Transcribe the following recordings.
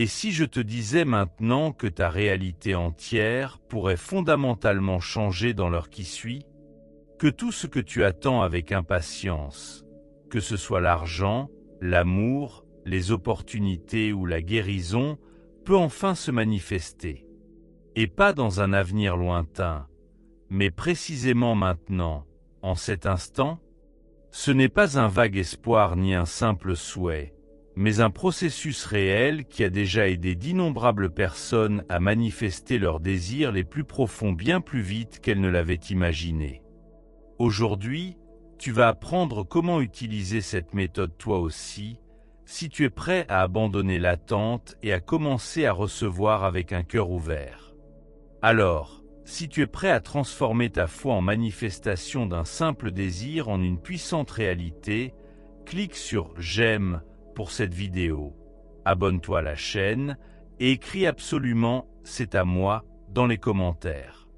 Et si je te disais maintenant que ta réalité entière pourrait fondamentalement changer dans l'heure qui suit? Que tout ce que tu attends avec impatience, que ce soit l'argent, l'amour, les opportunités ou la guérison, peut enfin se manifester. Et pas dans un avenir lointain, mais précisément maintenant, en cet instant? Ce n'est pas un vague espoir ni un simple souhait, mais un processus réel qui a déjà aidé d'innombrables personnes à manifester leurs désirs les plus profonds bien plus vite qu'elles ne l'avaient imaginé. Aujourd'hui, tu vas apprendre comment utiliser cette méthode toi aussi, si tu es prêt à abandonner l'attente et à commencer à recevoir avec un cœur ouvert. Alors, si tu es prêt à transformer ta foi en manifestation d'un simple désir en une puissante réalité, clique sur « J'aime » pour cette vidéo, abonne-toi à la chaîne et écris absolument « C'est à moi » dans les commentaires.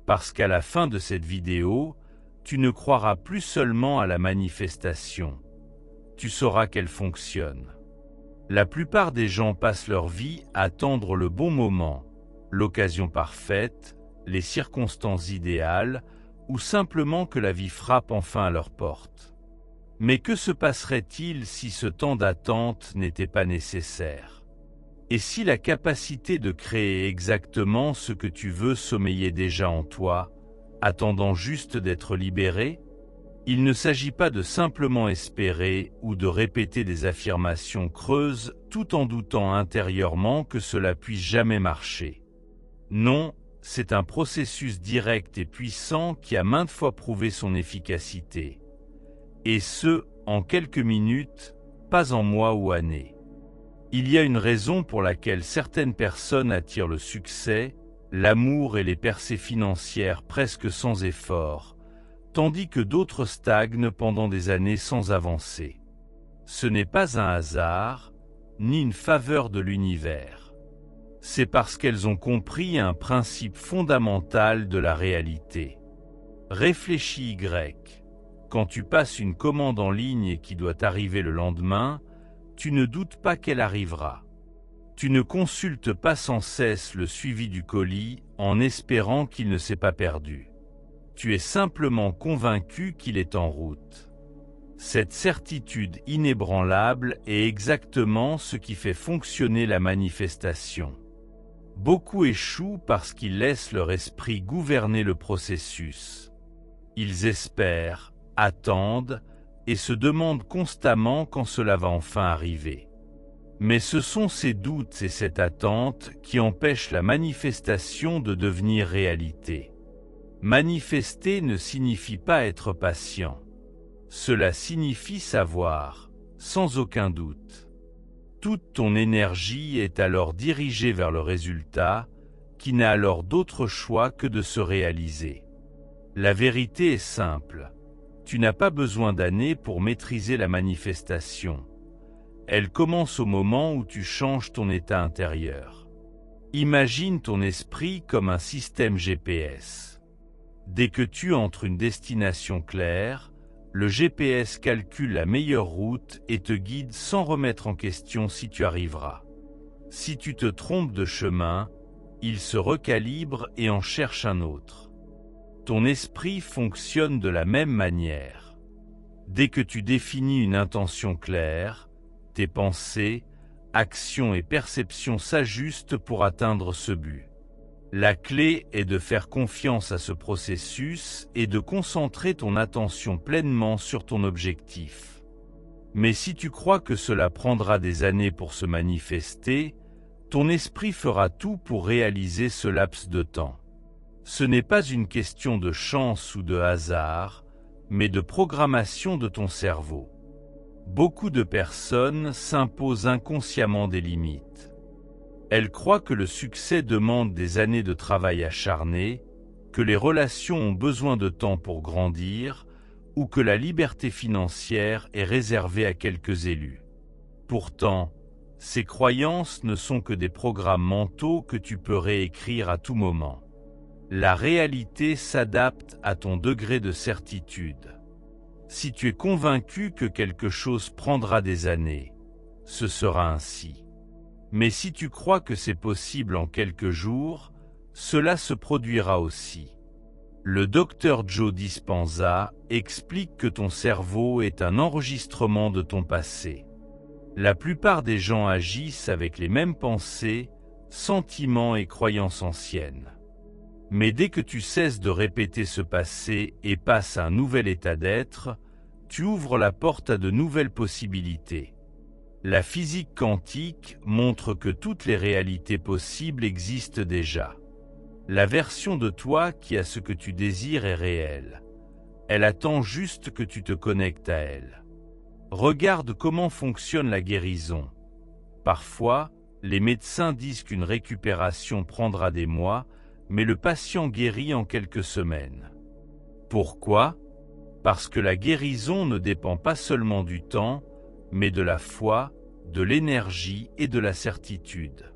Parce qu'à la fin de cette vidéo, tu ne croiras plus seulement à la manifestation, tu sauras qu'elle fonctionne. La plupart des gens passent leur vie à attendre le bon moment, l'occasion parfaite, les circonstances idéales, ou simplement que la vie frappe enfin à leur porte. Mais que se passerait-il si ce temps d'attente n'était pas nécessaire? Et si la capacité de créer exactement ce que tu veux sommeillait déjà en toi, attendant juste d'être libéré? Il ne s'agit pas de simplement espérer ou de répéter des affirmations creuses tout en doutant intérieurement que cela puisse jamais marcher. Non, c'est un processus direct et puissant qui a maintes fois prouvé son efficacité. Et ce, en quelques minutes, pas en mois ou années. Il y a une raison pour laquelle certaines personnes attirent le succès, l'amour et les percées financières presque sans effort, tandis que d'autres stagnent pendant des années sans avancer. Ce n'est pas un hasard, ni une faveur de l'univers. C'est parce qu'elles ont compris un principe fondamental de la réalité. Réfléchis Y. Quand tu passes une commande en ligne qui doit arriver le lendemain, tu ne doutes pas qu'elle arrivera. Tu ne consultes pas sans cesse le suivi du colis en espérant qu'il ne s'est pas perdu. Tu es simplement convaincu qu'il est en route. Cette certitude inébranlable est exactement ce qui fait fonctionner la manifestation. Beaucoup échouent parce qu'ils laissent leur esprit gouverner le processus. Ils espèrent, attendent et se demandent constamment quand cela va enfin arriver. Mais ce sont ces doutes et cette attente qui empêchent la manifestation de devenir réalité. Manifester ne signifie pas être patient. Cela signifie savoir, sans aucun doute. Toute ton énergie est alors dirigée vers le résultat, qui n'a alors d'autre choix que de se réaliser. La vérité est simple. Tu n'as pas besoin d'années pour maîtriser la manifestation. Elle commence au moment où tu changes ton état intérieur. Imagine ton esprit comme un système GPS. Dès que tu entres une destination claire, le GPS calcule la meilleure route et te guide sans remettre en question si tu arriveras. Si tu te trompes de chemin, il se recalibre et en cherche un autre. Ton esprit fonctionne de la même manière. Dès que tu définis une intention claire, tes pensées, actions et perceptions s'ajustent pour atteindre ce but. La clé est de faire confiance à ce processus et de concentrer ton attention pleinement sur ton objectif. Mais si tu crois que cela prendra des années pour se manifester, ton esprit fera tout pour réaliser ce laps de temps. Ce n'est pas une question de chance ou de hasard, mais de programmation de ton cerveau. Beaucoup de personnes s'imposent inconsciemment des limites. Elles croient que le succès demande des années de travail acharné, que les relations ont besoin de temps pour grandir, ou que la liberté financière est réservée à quelques élus. Pourtant, ces croyances ne sont que des programmes mentaux que tu peux réécrire à tout moment. La réalité s'adapte à ton degré de certitude. Si tu es convaincu que quelque chose prendra des années, ce sera ainsi. Mais si tu crois que c'est possible en quelques jours, cela se produira aussi. Le docteur Joe Dispenza explique que ton cerveau est un enregistrement de ton passé. La plupart des gens agissent avec les mêmes pensées, sentiments et croyances anciennes. Mais dès que tu cesses de répéter ce passé et passes à un nouvel état d'être, tu ouvres la porte à de nouvelles possibilités. La physique quantique montre que toutes les réalités possibles existent déjà. La version de toi qui a ce que tu désires est réelle. Elle attend juste que tu te connectes à elle. Regarde comment fonctionne la guérison. Parfois, les médecins disent qu'une récupération prendra des mois, mais le patient guérit en quelques semaines. Pourquoi? Parce que la guérison ne dépend pas seulement du temps, mais de la foi, de l'énergie et de la certitude.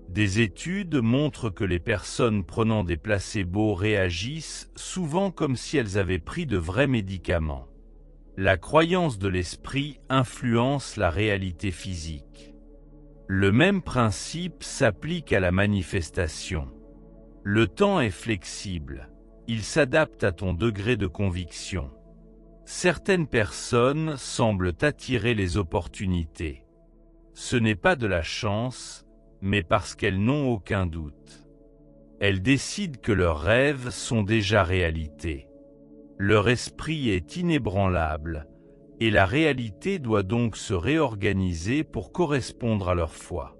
Des études montrent que les personnes prenant des placebos réagissent souvent comme si elles avaient pris de vrais médicaments. La croyance de l'esprit influence la réalité physique. Le même principe s'applique à la manifestation. Le temps est flexible, il s'adapte à ton degré de conviction. Certaines personnes semblent attirer les opportunités. Ce n'est pas de la chance, mais parce qu'elles n'ont aucun doute. Elles décident que leurs rêves sont déjà réalité. Leur esprit est inébranlable, et la réalité doit donc se réorganiser pour correspondre à leur foi.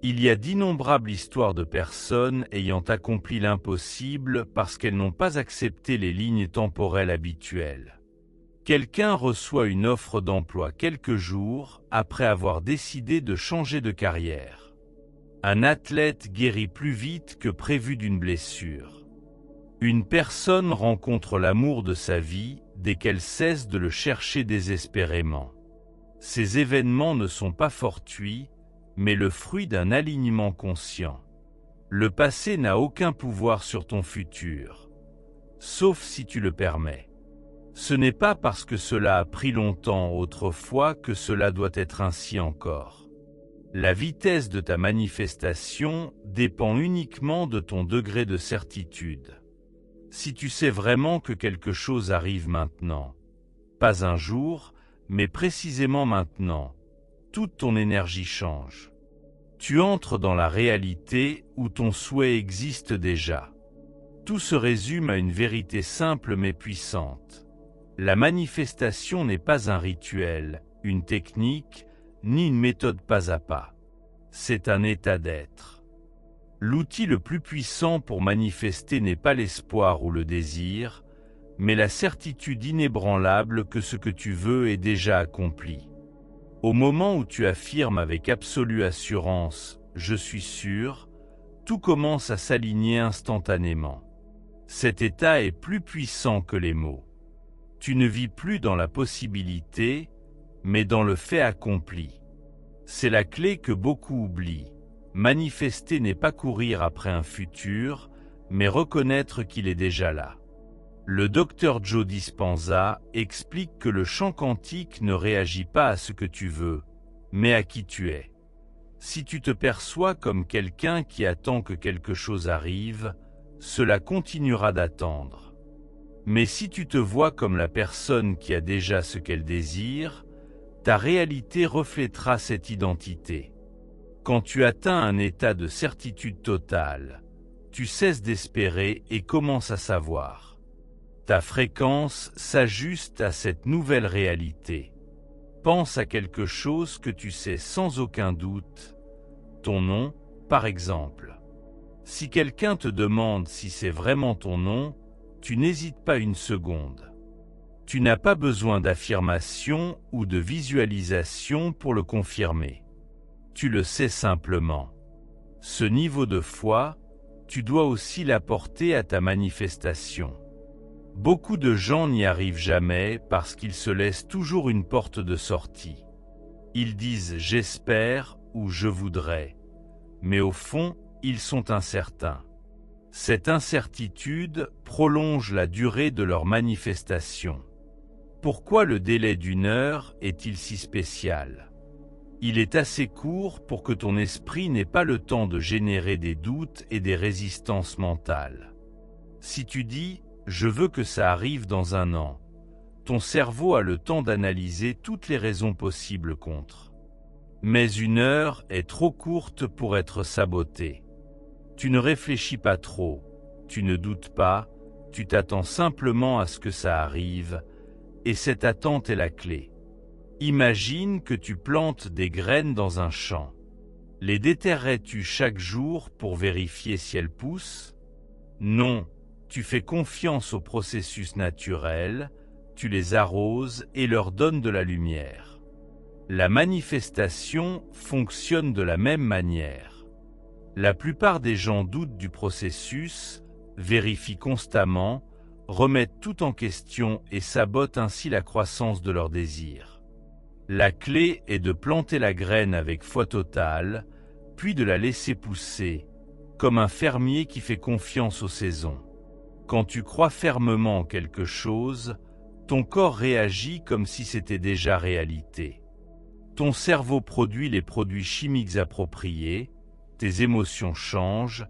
Il y a d'innombrables histoires de personnes ayant accompli l'impossible parce qu'elles n'ont pas accepté les lignes temporelles habituelles. Quelqu'un reçoit une offre d'emploi quelques jours après avoir décidé de changer de carrière. Un athlète guérit plus vite que prévu d'une blessure. Une personne rencontre l'amour de sa vie dès qu'elle cesse de le chercher désespérément. Ces événements ne sont pas fortuits, mais le fruit d'un alignement conscient. Le passé n'a aucun pouvoir sur ton futur, sauf si tu le permets. Ce n'est pas parce que cela a pris longtemps autrefois que cela doit être ainsi encore. La vitesse de ta manifestation dépend uniquement de ton degré de certitude. Si tu sais vraiment que quelque chose arrive maintenant, pas un jour, mais précisément maintenant, toute ton énergie change. Tu entres dans la réalité où ton souhait existe déjà. Tout se résume à une vérité simple mais puissante. La manifestation n'est pas un rituel, une technique, ni une méthode pas à pas. C'est un état d'être. L'outil le plus puissant pour manifester n'est pas l'espoir ou le désir, mais la certitude inébranlable que ce que tu veux est déjà accompli. Au moment où tu affirmes avec absolue assurance « je suis sûr », tout commence à s'aligner instantanément. Cet état est plus puissant que les mots. Tu ne vis plus dans la possibilité, mais dans le fait accompli. C'est la clé que beaucoup oublient. Manifester n'est pas courir après un futur, mais reconnaître qu'il est déjà là. Le docteur Joe Dispenza explique que le champ quantique ne réagit pas à ce que tu veux, mais à qui tu es. Si tu te perçois comme quelqu'un qui attend que quelque chose arrive, cela continuera d'attendre. Mais si tu te vois comme la personne qui a déjà ce qu'elle désire, ta réalité reflètera cette identité. Quand tu atteins un état de certitude totale, tu cesses d'espérer et commences à savoir. Ta fréquence s'ajuste à cette nouvelle réalité. Pense à quelque chose que tu sais sans aucun doute. Ton nom, par exemple. Si quelqu'un te demande si c'est vraiment ton nom, tu n'hésites pas une seconde. Tu n'as pas besoin d'affirmation ou de visualisation pour le confirmer. Tu le sais simplement. Ce niveau de foi, tu dois aussi l'apporter à ta manifestation. Beaucoup de gens n'y arrivent jamais parce qu'ils se laissent toujours une porte de sortie. Ils disent « j'espère » ou « je voudrais », mais au fond, ils sont incertains. Cette incertitude prolonge la durée de leur manifestation. Pourquoi le délai d'1 heure est-il si spécial? Il est assez court pour que ton esprit n'ait pas le temps de générer des doutes et des résistances mentales. Si tu dis « je veux que ça arrive dans 1 an », ton cerveau a le temps d'analyser toutes les raisons possibles contre. Mais 1 heure est trop courte pour être sabotée. Tu ne réfléchis pas trop, tu ne doutes pas, tu t'attends simplement à ce que ça arrive, et cette attente est la clé. Imagine que tu plantes des graines dans un champ. Les déterrais-tu chaque jour pour vérifier si elles poussent? Non, tu fais confiance au processus naturel, tu les arroses et leur donnes de la lumière. La manifestation fonctionne de la même manière. La plupart des gens doutent du processus, vérifient constamment, remettent tout en question et sabotent ainsi la croissance de leurs désirs. La clé est de planter la graine avec foi totale, puis de la laisser pousser, comme un fermier qui fait confiance aux saisons. Quand tu crois fermement en quelque chose, ton corps réagit comme si c'était déjà réalité. Ton cerveau produit les produits chimiques appropriés, tes émotions changent,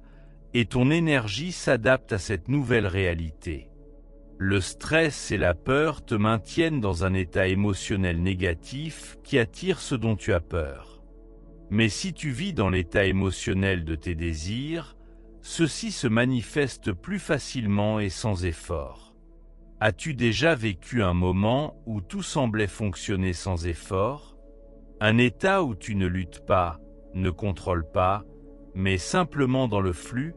et ton énergie s'adapte à cette nouvelle réalité. Le stress et la peur te maintiennent dans un état émotionnel négatif qui attire ce dont tu as peur. Mais si tu vis dans l'état émotionnel de tes désirs, ceux-ci se manifestent plus facilement et sans effort. As-tu déjà vécu un moment où tout semblait fonctionner sans effort? Un état où tu ne luttes pas, ne contrôles pas, mais simplement dans le flux?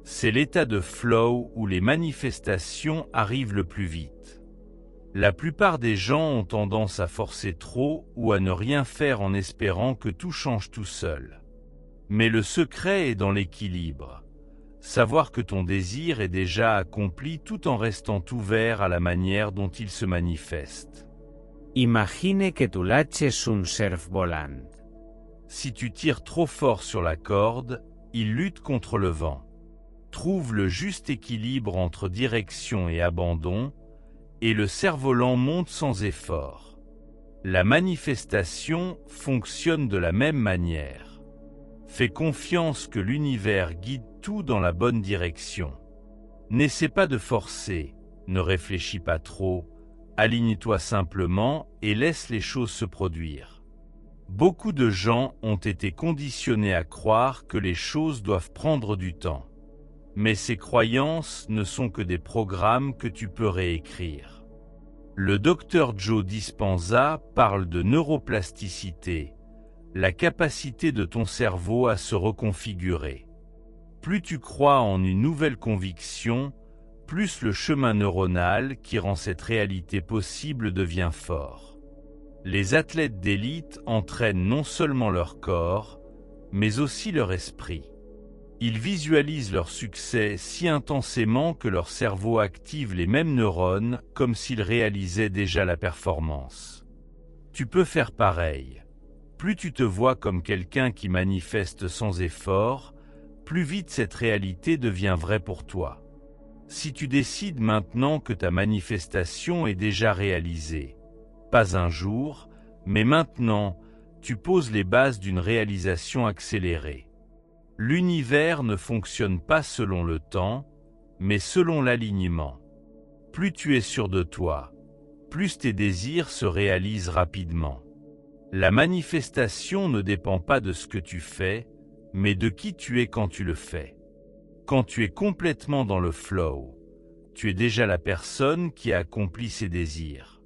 C'est l'état de flow où les manifestations arrivent le plus vite. La plupart des gens ont tendance à forcer trop ou à ne rien faire en espérant que tout change tout seul. Mais le secret est dans l'équilibre. Savoir que ton désir est déjà accompli tout en restant ouvert à la manière dont il se manifeste. Imagine que tu laches un surf volant. Si tu tires trop fort sur la corde, il lutte contre le vent. Trouve le juste équilibre entre direction et abandon, et le cerf-volant monte sans effort. La manifestation fonctionne de la même manière. Fais confiance que l'univers guide tout dans la bonne direction. N'essaie pas de forcer, ne réfléchis pas trop, aligne-toi simplement et laisse les choses se produire. Beaucoup de gens ont été conditionnés à croire que les choses doivent prendre du temps. Mais ces croyances ne sont que des programmes que tu peux réécrire. Le Dr Joe Dispenza parle de neuroplasticité, la capacité de ton cerveau à se reconfigurer. Plus tu crois en une nouvelle conviction, plus le chemin neuronal qui rend cette réalité possible devient fort. Les athlètes d'élite entraînent non seulement leur corps, mais aussi leur esprit. Ils visualisent leur succès si intensément que leur cerveau active les mêmes neurones comme s'ils réalisaient déjà la performance. Tu peux faire pareil. Plus tu te vois comme quelqu'un qui manifeste sans effort, plus vite cette réalité devient vraie pour toi. Si tu décides maintenant que ta manifestation est déjà réalisée, pas un jour, mais maintenant, tu poses les bases d'une réalisation accélérée. L'univers ne fonctionne pas selon le temps, mais selon l'alignement. Plus tu es sûr de toi, plus tes désirs se réalisent rapidement. La manifestation ne dépend pas de ce que tu fais, mais de qui tu es quand tu le fais. Quand tu es complètement dans le flow, tu es déjà la personne qui a accompli ses désirs.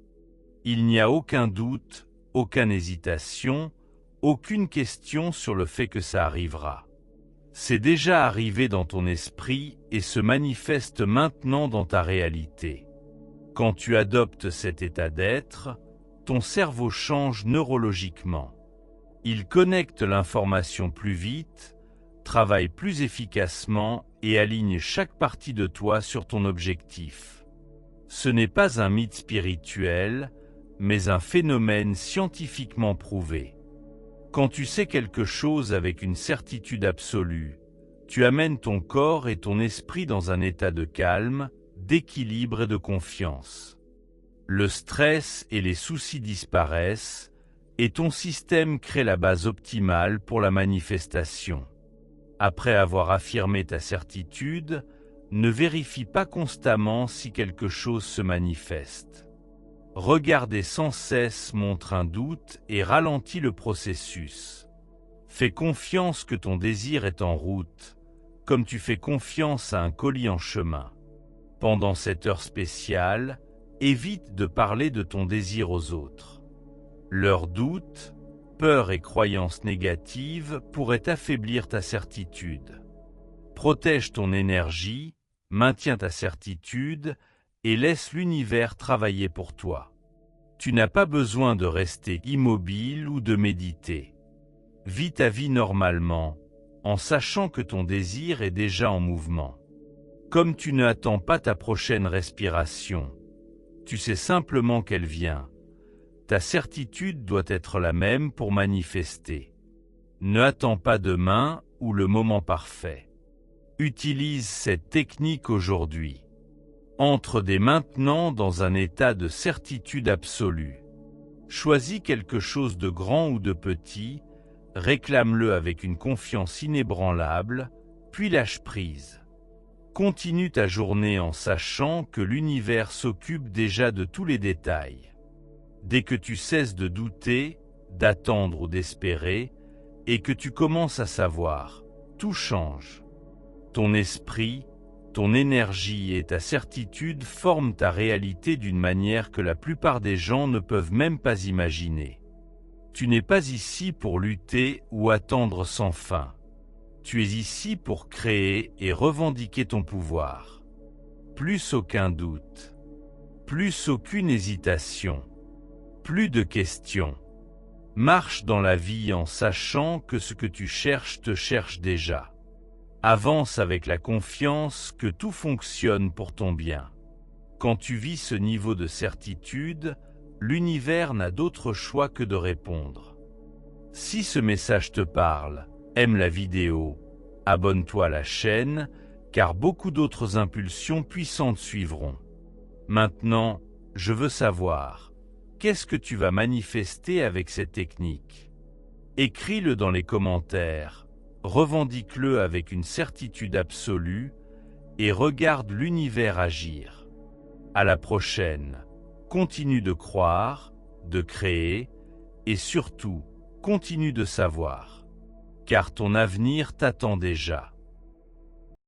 Il n'y a aucun doute, aucune hésitation, aucune question sur le fait que ça arrivera. C'est déjà arrivé dans ton esprit et se manifeste maintenant dans ta réalité. Quand tu adoptes cet état d'être, ton cerveau change neurologiquement. Il connecte l'information plus vite, travaille plus efficacement et aligne chaque partie de toi sur ton objectif. Ce n'est pas un mythe spirituel, mais un phénomène scientifiquement prouvé. Quand tu sais quelque chose avec une certitude absolue, tu amènes ton corps et ton esprit dans un état de calme, d'équilibre et de confiance. Le stress et les soucis disparaissent, et ton système crée la base optimale pour la manifestation. Après avoir affirmé ta certitude, ne vérifie pas constamment si quelque chose se manifeste. Regarder sans cesse montre un doute et ralentit le processus. Fais confiance que ton désir est en route, comme tu fais confiance à un colis en chemin. Pendant cette heure spéciale, évite de parler de ton désir aux autres. Leurs doutes, peurs et croyances négatives pourraient affaiblir ta certitude. Protège ton énergie, maintiens ta certitude et laisse l'univers travailler pour toi. Tu n'as pas besoin de rester immobile ou de méditer. Vis ta vie normalement, en sachant que ton désir est déjà en mouvement. Comme tu ne attends pas ta prochaine respiration, tu sais simplement qu'elle vient. Ta certitude doit être la même pour manifester. Ne attends pas demain ou le moment parfait. Utilise cette technique aujourd'hui. Entre dès maintenant dans un état de certitude absolue. Choisis quelque chose de grand ou de petit, réclame-le avec une confiance inébranlable, puis lâche prise. Continue ta journée en sachant que l'univers s'occupe déjà de tous les détails. Dès que tu cesses de douter, d'attendre ou d'espérer, et que tu commences à savoir, tout change. Ton esprit, ton énergie et ta certitude forment ta réalité d'une manière que la plupart des gens ne peuvent même pas imaginer. Tu n'es pas ici pour lutter ou attendre sans fin. Tu es ici pour créer et revendiquer ton pouvoir. Plus aucun doute. Plus aucune hésitation. Plus de questions. Marche dans la vie en sachant que ce que tu cherches te cherche déjà. Avance avec la confiance que tout fonctionne pour ton bien. Quand tu vis ce niveau de certitude, l'univers n'a d'autre choix que de répondre. Si ce message te parle, aime la vidéo, abonne-toi à la chaîne, car beaucoup d'autres impulsions puissantes suivront. Maintenant, je veux savoir, qu'est-ce que tu vas manifester avec cette technique? Écris-le dans les commentaires, revendique-le avec une certitude absolue et regarde l'univers agir. À la prochaine, continue de croire, de créer et surtout, continue de savoir. Car ton avenir t'attend déjà.